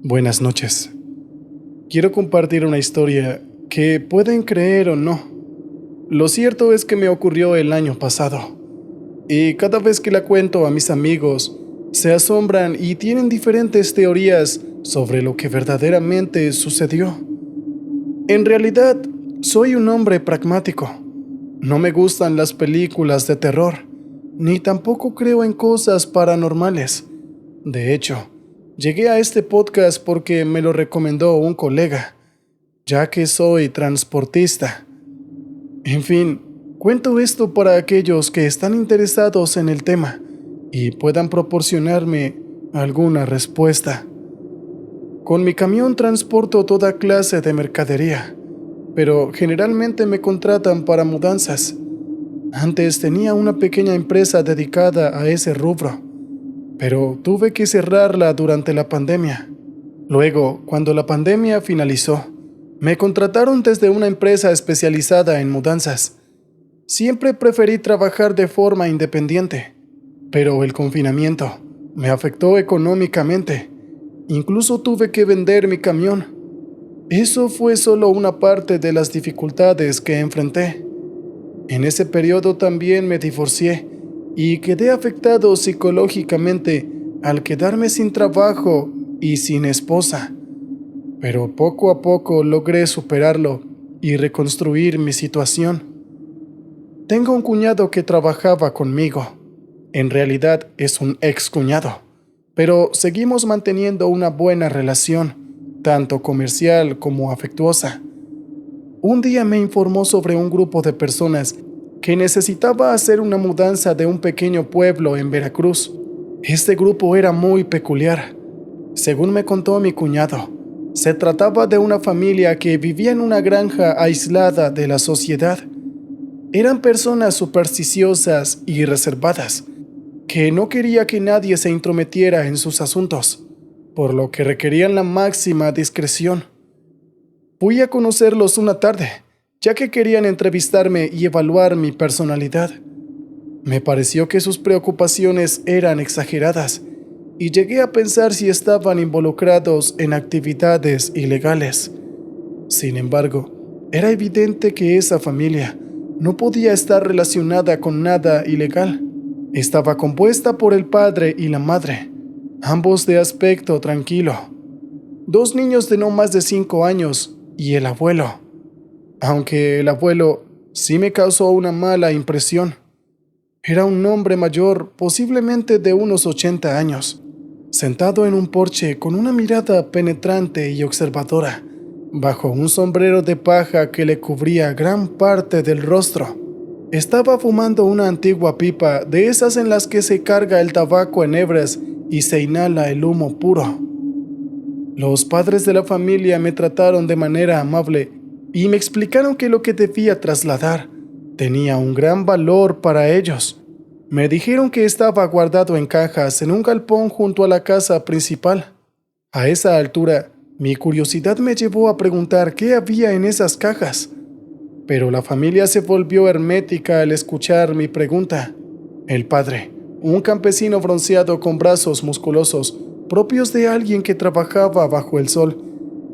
Buenas noches. Quiero compartir una historia que pueden creer o no. Lo cierto es que me ocurrió el año pasado, y cada vez que la cuento a mis amigos, se asombran y tienen diferentes teorías sobre lo que verdaderamente sucedió. En realidad, soy un hombre pragmático. No me gustan las películas de terror, ni tampoco creo en cosas paranormales. De hecho, llegué a este podcast porque me lo recomendó un colega, ya que soy transportista. En fin, cuento esto para aquellos que están interesados en el tema y puedan proporcionarme alguna respuesta. Con mi camión transporto toda clase de mercadería, pero generalmente me contratan para mudanzas. Antes tenía una pequeña empresa dedicada a ese rubro, pero tuve que cerrarla durante la pandemia. Luego, cuando la pandemia finalizó, me contrataron desde una empresa especializada en mudanzas. Siempre preferí trabajar de forma independiente, pero el confinamiento me afectó económicamente. Incluso tuve que vender mi camión. Eso fue solo una parte de las dificultades que enfrenté. En ese periodo también me divorcié y quedé afectado psicológicamente al quedarme sin trabajo y sin esposa. Pero poco a poco logré superarlo y reconstruir mi situación. Tengo un cuñado que trabajaba conmigo. En realidad es un ex cuñado, pero seguimos manteniendo una buena relación, tanto comercial como afectuosa. Un día me informó sobre un grupo de personas que necesitaba hacer una mudanza de un pequeño pueblo en Veracruz. Este grupo era muy peculiar. Según me contó mi cuñado, se trataba de una familia que vivía en una granja aislada de la sociedad. Eran personas supersticiosas y reservadas, que no quería que nadie se intrometiera en sus asuntos, por lo que requerían la máxima discreción. Fui a conocerlos una tarde, ya que querían entrevistarme y evaluar mi personalidad. Me pareció que sus preocupaciones eran exageradas, y llegué a pensar si estaban involucrados en actividades ilegales. Sin embargo, era evidente que esa familia no podía estar relacionada con nada ilegal. Estaba compuesta por el padre y la madre, ambos de aspecto tranquilo. 2 niños de no más de 5 años y el abuelo. Aunque el abuelo sí me causó una mala impresión. Era un hombre mayor, posiblemente de unos 80 años, sentado en un porche con una mirada penetrante y observadora, bajo un sombrero de paja que le cubría gran parte del rostro. Estaba fumando una antigua pipa de esas en las que se carga el tabaco en hebras y se inhala el humo puro. Los padres de la familia me trataron de manera amable y me explicaron que lo que debía trasladar tenía un gran valor para ellos. Me dijeron que estaba guardado en cajas en un galpón junto a la casa principal. A esa altura, mi curiosidad me llevó a preguntar qué había en esas cajas, pero la familia se volvió hermética al escuchar mi pregunta. El padre, un campesino bronceado con brazos musculosos, propios de alguien que trabajaba bajo el sol,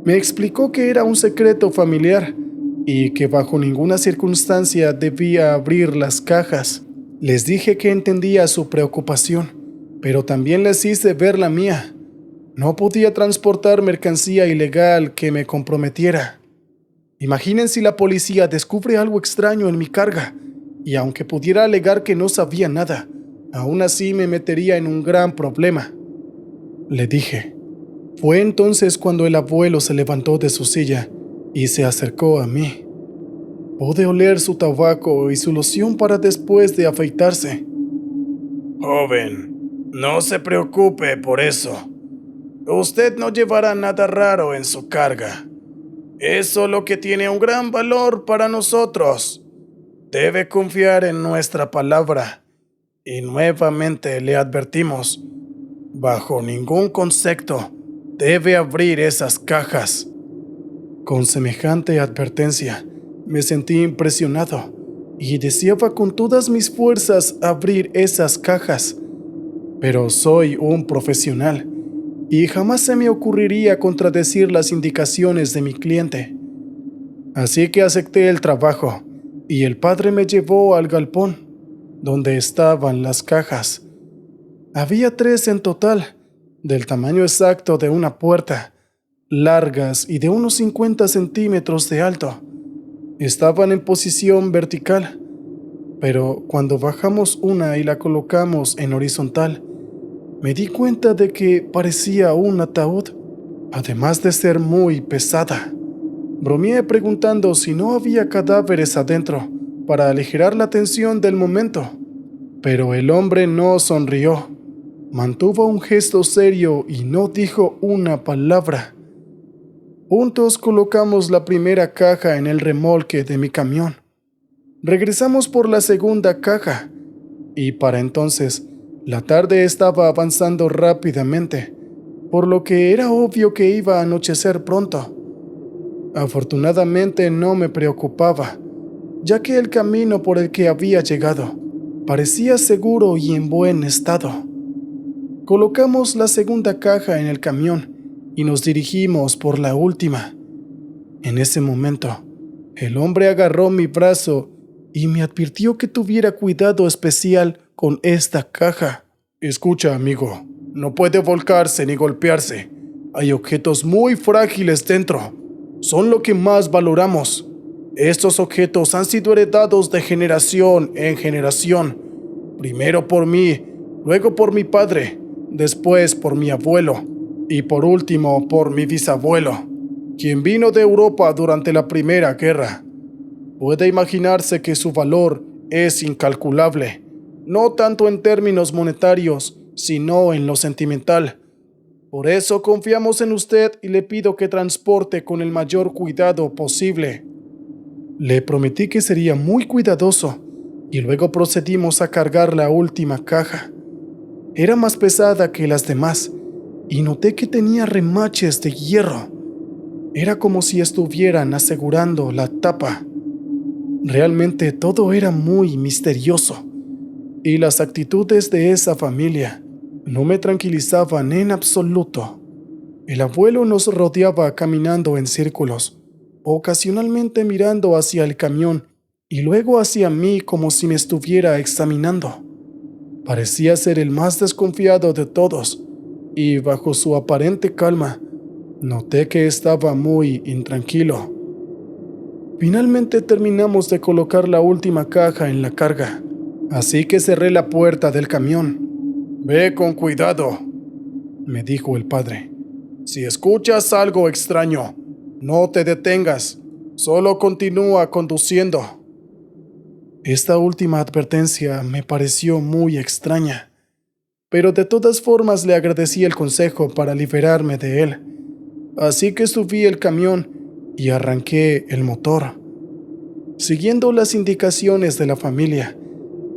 me explicó que era un secreto familiar y que bajo ninguna circunstancia debía abrir las cajas. Les dije que entendía su preocupación, pero también les hice ver la mía. No podía transportar mercancía ilegal que me comprometiera. Imaginen si la policía descubre algo extraño en mi carga, y aunque pudiera alegar que no sabía nada, aún así me metería en un gran problema. Le dije. Fue entonces cuando el abuelo se levantó de su silla y se acercó a mí. Pude oler su tabaco y su loción para después de afeitarse. Joven, no se preocupe por eso. Usted no llevará nada raro en su carga. Es solo que tiene un gran valor para nosotros. Debe confiar en nuestra palabra. Y nuevamente le advertimos, bajo ningún concepto debe abrir esas cajas. Con semejante advertencia, me sentí impresionado y deseaba con todas mis fuerzas abrir esas cajas. Pero soy un profesional y jamás se me ocurriría contradecir las indicaciones de mi cliente. Así que acepté el trabajo y el padre me llevó al galpón, donde estaban las cajas. Había 3 en total, del tamaño exacto de una puerta, largas y de unos 50 centímetros de alto. Estaban en posición vertical, pero cuando bajamos una y la colocamos en horizontal, me di cuenta de que parecía un ataúd, además de ser muy pesada. Bromeé preguntando si no había cadáveres adentro, para aligerar la tensión del momento, pero el hombre no sonrió. Mantuvo un gesto serio y no dijo una palabra. Juntos colocamos la primera caja en el remolque de mi camión. Regresamos por la segunda caja, y para entonces la tarde estaba avanzando rápidamente, por lo que era obvio que iba a anochecer pronto. Afortunadamente no me preocupaba, ya que el camino por el que había llegado parecía seguro y en buen estado. Colocamos la segunda caja en el camión y nos dirigimos por la última. En ese momento, el hombre agarró mi brazo y me advirtió que tuviera cuidado especial con esta caja. Escucha, amigo, no puede volcarse ni golpearse. Hay objetos muy frágiles dentro. Son lo que más valoramos. Estos objetos han sido heredados de generación en generación. Primero por mí, luego por mi padre, después por mi abuelo y por último por mi bisabuelo, quien vino de Europa durante la Primera Guerra. Puede imaginarse que su valor es incalculable, no tanto en términos monetarios, sino en lo sentimental. Por eso confiamos en usted y le pido que transporte con el mayor cuidado posible. Le prometí que sería muy cuidadoso y luego procedimos a cargar la última caja. Era más pesada que las demás y noté que tenía remaches de hierro. Era como si estuvieran asegurando la tapa. Realmente todo era muy misterioso, y las actitudes de esa familia no me tranquilizaban en absoluto. El abuelo nos rodeaba caminando en círculos, ocasionalmente mirando hacia el camión y luego hacia mí como si me estuviera examinando. Parecía ser el más desconfiado de todos, y bajo su aparente calma, noté que estaba muy intranquilo. Finalmente terminamos de colocar la última caja en la carga, así que cerré la puerta del camión. Ve con cuidado, me dijo el padre. Si escuchas algo extraño, no te detengas, solo continúa conduciendo. Esta última advertencia me pareció muy extraña, pero de todas formas le agradecí el consejo para liberarme de él. Así que subí el camión y arranqué el motor. Siguiendo las indicaciones de la familia,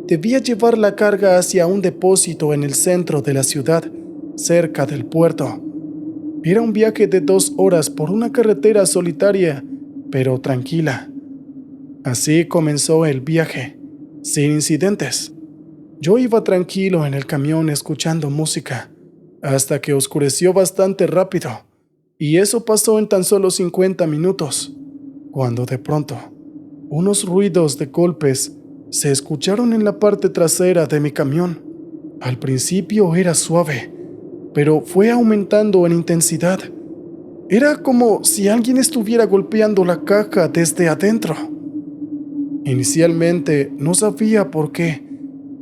debía llevar la carga hacia un depósito en el centro de la ciudad, cerca del puerto. Era un viaje de 2 horas por una carretera solitaria, pero tranquila. Así comenzó el viaje, sin incidentes. Yo iba tranquilo en el camión escuchando música, hasta que oscureció bastante rápido, y eso pasó en tan solo 50 minutos, cuando de pronto, unos ruidos de golpes se escucharon en la parte trasera de mi camión. Al principio era suave, pero fue aumentando en intensidad. Era como si alguien estuviera golpeando la caja desde adentro. Inicialmente no sabía por qué,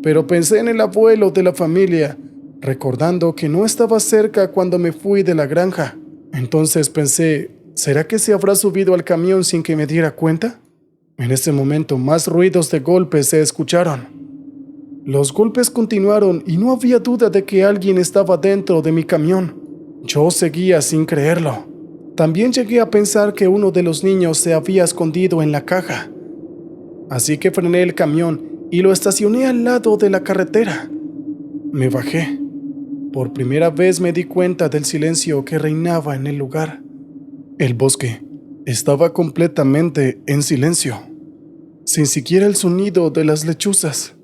pero pensé en el abuelo de la familia, recordando que no estaba cerca cuando me fui de la granja. Entonces pensé, ¿será que se habrá subido al camión sin que me diera cuenta? En ese momento más ruidos de golpes se escucharon. Los golpes continuaron y no había duda de que alguien estaba dentro de mi camión. Yo seguía sin creerlo. También llegué a pensar que uno de los niños se había escondido en la caja. Así que frené el camión y lo estacioné al lado de la carretera. Me bajé. Por primera vez me di cuenta del silencio que reinaba en el lugar. El bosque estaba completamente en silencio, sin siquiera el sonido de las lechuzas.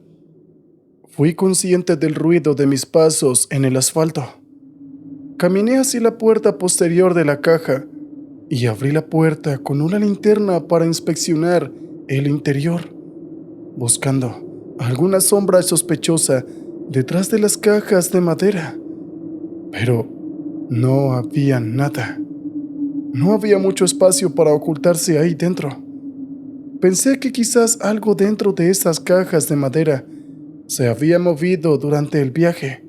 Fui consciente del ruido de mis pasos en el asfalto. Caminé hacia la puerta posterior de la caja y abrí la puerta con una linterna para inspeccionar el interior, buscando alguna sombra sospechosa detrás de las cajas de madera. Pero no había nada. No había mucho espacio para ocultarse ahí dentro. Pensé que quizás algo dentro de esas cajas de madera se había movido durante el viaje,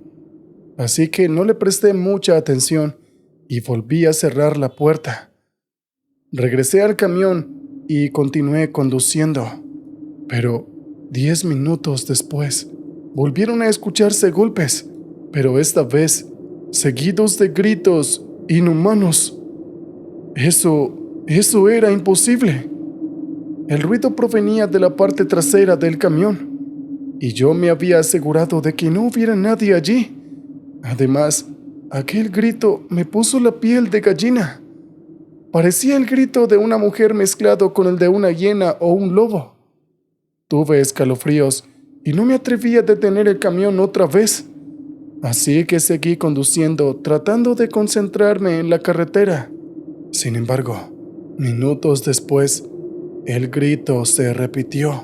así que no le presté mucha atención y volví a cerrar la puerta. Regresé al camión y continué conduciendo, pero 10 minutos después volvieron a escucharse golpes, pero esta vez seguidos de gritos inhumanos. Eso era imposible. El ruido provenía de la parte trasera del camión, y yo me había asegurado de que no hubiera nadie allí. Además, aquel grito me puso la piel de gallina. Parecía el grito de una mujer mezclado con el de una hiena o un lobo. Tuve escalofríos y no me atreví a detener el camión otra vez. Así que seguí conduciendo, tratando de concentrarme en la carretera. Sin embargo, minutos después, el grito se repitió.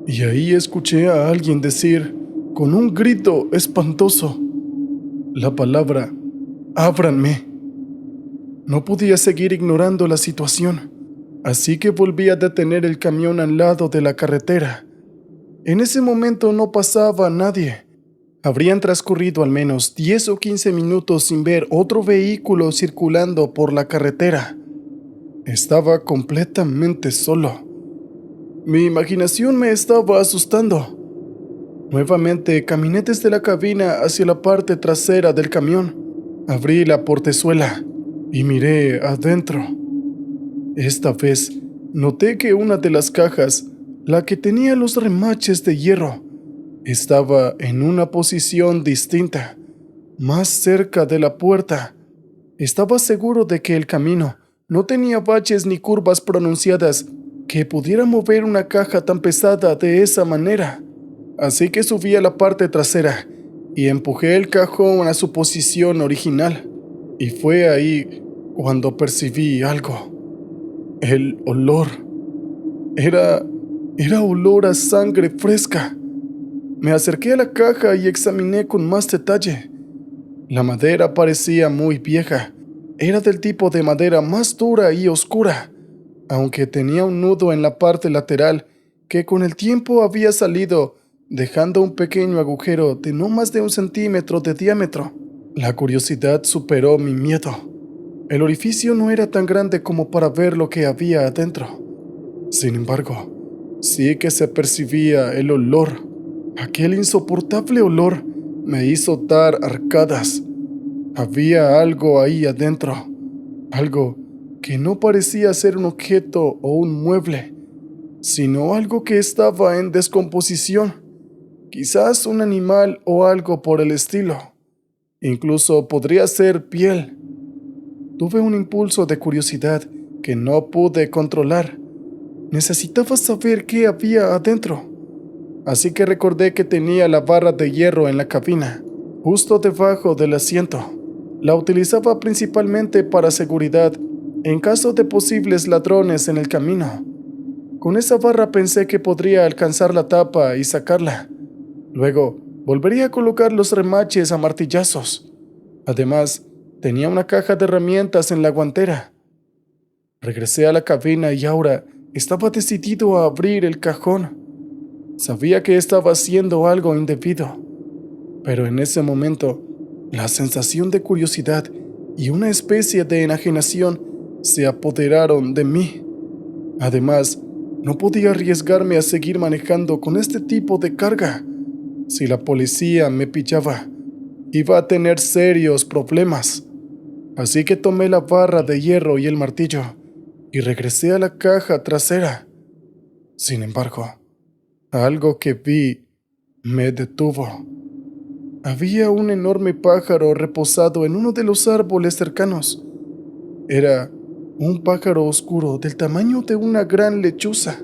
Y ahí escuché a alguien decir, con un grito espantoso, la palabra «ábranme». No podía seguir ignorando la situación, así que volví a detener el camión al lado de la carretera. En ese momento no pasaba nadie. Habrían transcurrido al menos 10 o 15 minutos sin ver otro vehículo circulando por la carretera. Estaba completamente solo. Mi imaginación me estaba asustando. Nuevamente caminé desde la cabina hacia la parte trasera del camión. Abrí la portezuela y miré adentro. Esta vez noté que una de las cajas, la que tenía los remaches de hierro, estaba en una posición distinta, más cerca de la puerta. Estaba seguro de que el camino no tenía baches ni curvas pronunciadas que pudiera mover una caja tan pesada de esa manera. Así que subí a la parte trasera y empujé el cajón a su posición original. Y fue ahí cuando percibí algo. El olor. Era olor a sangre fresca. Me acerqué a la caja y examiné con más detalle. La madera parecía muy vieja. Era del tipo de madera más dura y oscura, aunque tenía un nudo en la parte lateral que con el tiempo había salido, dejando un pequeño agujero de no más de 1 centímetro de diámetro. La curiosidad superó mi miedo. El orificio no era tan grande como para ver lo que había adentro. Sin embargo, sí que se percibía el olor. Aquel insoportable olor me hizo dar arcadas. Había algo ahí adentro, algo que no parecía ser un objeto o un mueble, sino algo que estaba en descomposición, quizás un animal o algo por el estilo. Incluso podría ser piel. Tuve un impulso de curiosidad que no pude controlar. Necesitaba saber qué había adentro. Así que recordé que tenía la barra de hierro en la cabina, justo debajo del asiento. La utilizaba principalmente para seguridad en caso de posibles ladrones en el camino. Con esa barra pensé que podría alcanzar la tapa y sacarla. Luego, volvería a colocar los remaches a martillazos. Además, tenía una caja de herramientas en la guantera. Regresé a la cabina y ahora estaba decidido a abrir el cajón. Sabía que estaba haciendo algo indebido, pero en ese momento, la sensación de curiosidad y una especie de enajenación se apoderaron de mí. Además, no podía arriesgarme a seguir manejando con este tipo de carga. Si la policía me pillaba, iba a tener serios problemas. Así que tomé la barra de hierro y el martillo y regresé a la caja trasera. Sin embargo, algo que vi me detuvo. Había un enorme pájaro reposado en uno de los árboles cercanos. Era un pájaro oscuro del tamaño de una gran lechuza.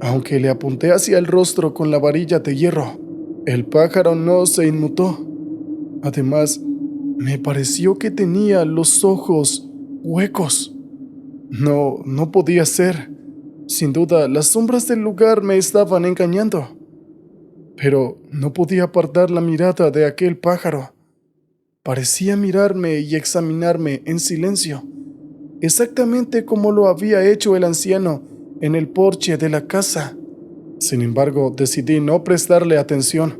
Aunque le apunté hacia el rostro con la varilla de hierro, el pájaro no se inmutó. Además, Me pareció que tenía los ojos huecos. No podía ser. Sin duda, las sombras del lugar me estaban engañando. Pero no podía apartar la mirada de aquel pájaro. Parecía mirarme y examinarme en silencio, exactamente como lo había hecho el anciano en el porche de la casa. Sin embargo, decidí no prestarle atención,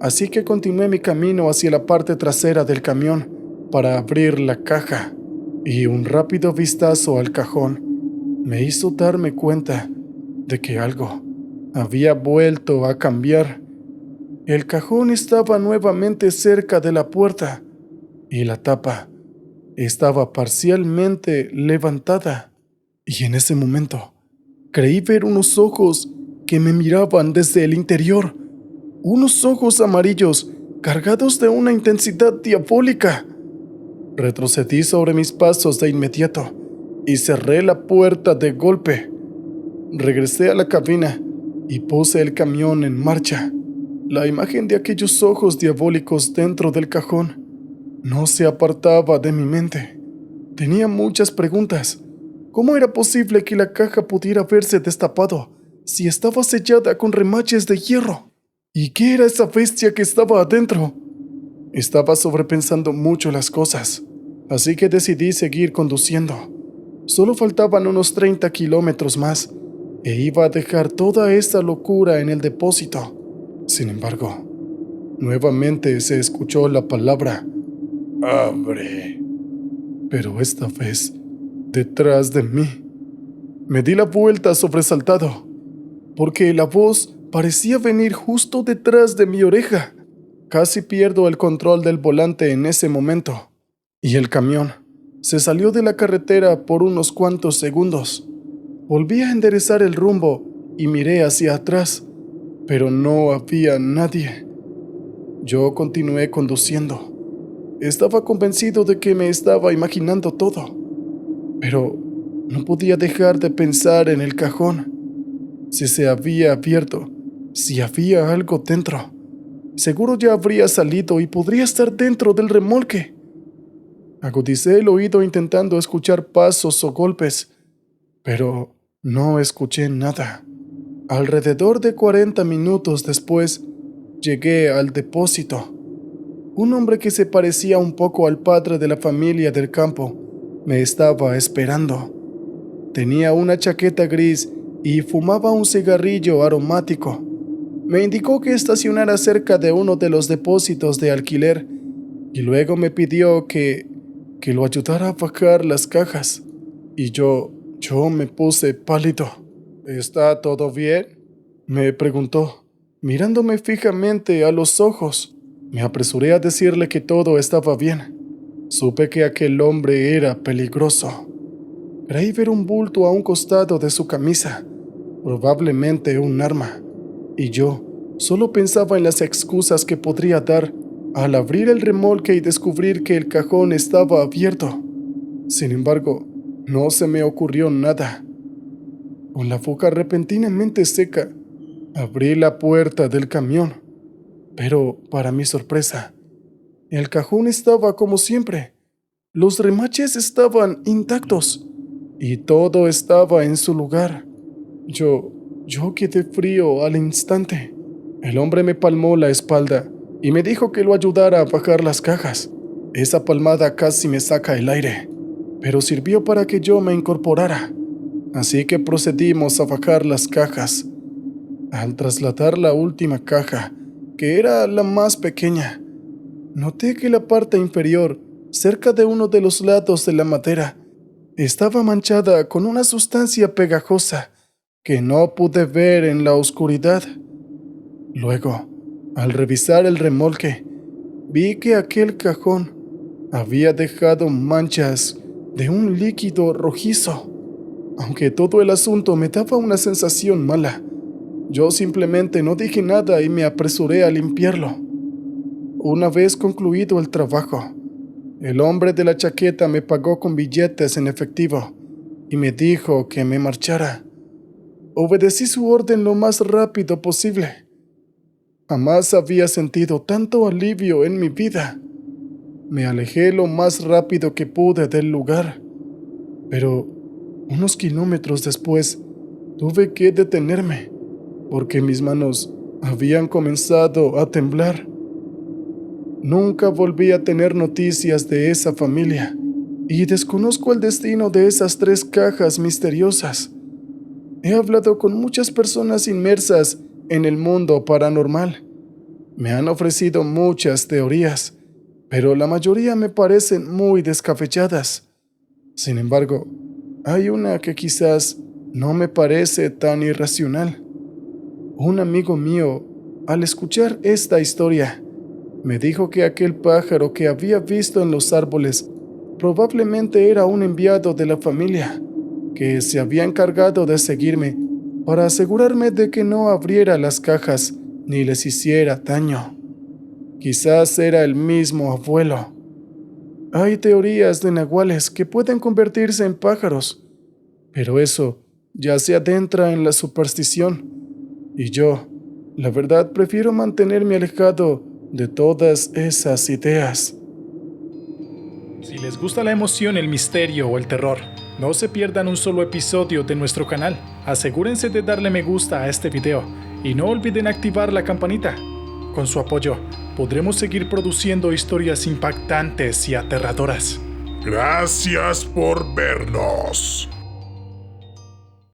así que continué mi camino hacia la parte trasera del camión para abrir la caja, y un rápido vistazo al cajón me hizo darme cuenta de que algo había vuelto a cambiar. El cajón estaba nuevamente cerca de la puerta y la tapa estaba parcialmente levantada. Y en ese momento creí ver unos ojos que me miraban desde el interior, unos ojos amarillos cargados de una intensidad diabólica. Retrocedí sobre mis pasos de inmediato y cerré la puerta de golpe. Regresé a la cabina y puse el camión en marcha. La imagen de aquellos ojos diabólicos dentro del cajón no se apartaba de mi mente. Tenía muchas preguntas. ¿Cómo era posible que la caja pudiera haberse destapado si estaba sellada con remaches de hierro? ¿Y qué era esa bestia que estaba adentro? Estaba sobrepensando mucho las cosas, así que decidí seguir conduciendo. Solo faltaban unos 30 kilómetros más e iba a dejar toda esta locura en el depósito. Sin embargo, nuevamente se escuchó la palabra Abre. pero esta vez detrás de mí. Me di la vuelta sobresaltado, porque la voz parecía venir justo detrás de mi oreja. Casi pierdo el control del volante en ese momento, y el camión se salió de la carretera por unos cuantos segundos. Volví a enderezar el rumbo y miré hacia atrás, pero no había nadie. Yo continué conduciendo. Estaba convencido de que me estaba imaginando todo, pero no podía dejar de pensar en el cajón. Si se había abierto, si había algo dentro, seguro ya habría salido y podría estar dentro del remolque. Agudicé el oído intentando escuchar pasos o golpes, pero no escuché nada. Alrededor de 40 minutos después, llegué al depósito. Un hombre que se parecía un poco al padre de la familia del campo me estaba esperando. Tenía una chaqueta gris y fumaba un cigarrillo aromático. Me indicó que estacionara cerca de uno de los depósitos de alquiler y luego me pidió que lo ayudara a bajar las cajas. Y yo me puse pálido. ¿Está todo bien?, me preguntó, mirándome fijamente a los ojos. Me apresuré a decirle que todo estaba bien. Supe que aquel hombre era peligroso. Creí ver un bulto a un costado de su camisa, probablemente un arma, y yo solo pensaba en las excusas que podría dar al abrir el remolque y descubrir que el cajón estaba abierto. Sin embargo, no se me ocurrió nada. Con la boca repentinamente seca, abrí la puerta del camión, pero para mi sorpresa, el cajón estaba como siempre. Los remaches estaban intactos y todo estaba en su lugar. Yo quedé frío al instante. El hombre me palmó la espalda y me dijo que lo ayudara a bajar las cajas. Esa palmada casi me saca el aire, pero sirvió para que yo me incorporara. Así que procedimos a bajar las cajas. Al trasladar la última caja, que era la más pequeña, noté que la parte inferior, cerca de uno de los lados de la madera, estaba manchada con una sustancia pegajosa que no pude ver en la oscuridad. Luego, al revisar el remolque, vi que aquel cajón había dejado manchas de un líquido rojizo. Aunque todo el asunto me daba una sensación mala, yo simplemente no dije nada y me apresuré a limpiarlo. Una vez concluido el trabajo, el hombre de la chaqueta me pagó con billetes en efectivo y me dijo que me marchara. Obedecí su orden lo más rápido posible. Jamás había sentido tanto alivio en mi vida. Me alejé lo más rápido que pude del lugar, pero unos kilómetros después tuve que detenerme porque mis manos habían comenzado a temblar. Nunca volví a tener noticias de esa familia y desconozco el destino de esas 3 cajas misteriosas. He hablado con muchas personas inmersas en el mundo paranormal. Me han ofrecido muchas teorías, pero la mayoría me parecen muy descabelladas. Sin embargo, hay una que quizás no me parece tan irracional. Un amigo mío, al escuchar esta historia, me dijo que aquel pájaro que había visto en los árboles probablemente era un enviado de la familia, que se había encargado de seguirme para asegurarme de que no abriera las cajas ni les hiciera daño. Quizás era el mismo abuelo. Hay teorías de nahuales que pueden convertirse en pájaros, pero eso ya se adentra en la superstición. Y yo, la verdad, prefiero mantenerme alejado de todas esas ideas. Si les gusta la emoción, el misterio o el terror, no se pierdan un solo episodio de nuestro canal. Asegúrense de darle me gusta a este video y no olviden activar la campanita. Con su apoyo, podremos seguir produciendo historias impactantes y aterradoras. Gracias por vernos.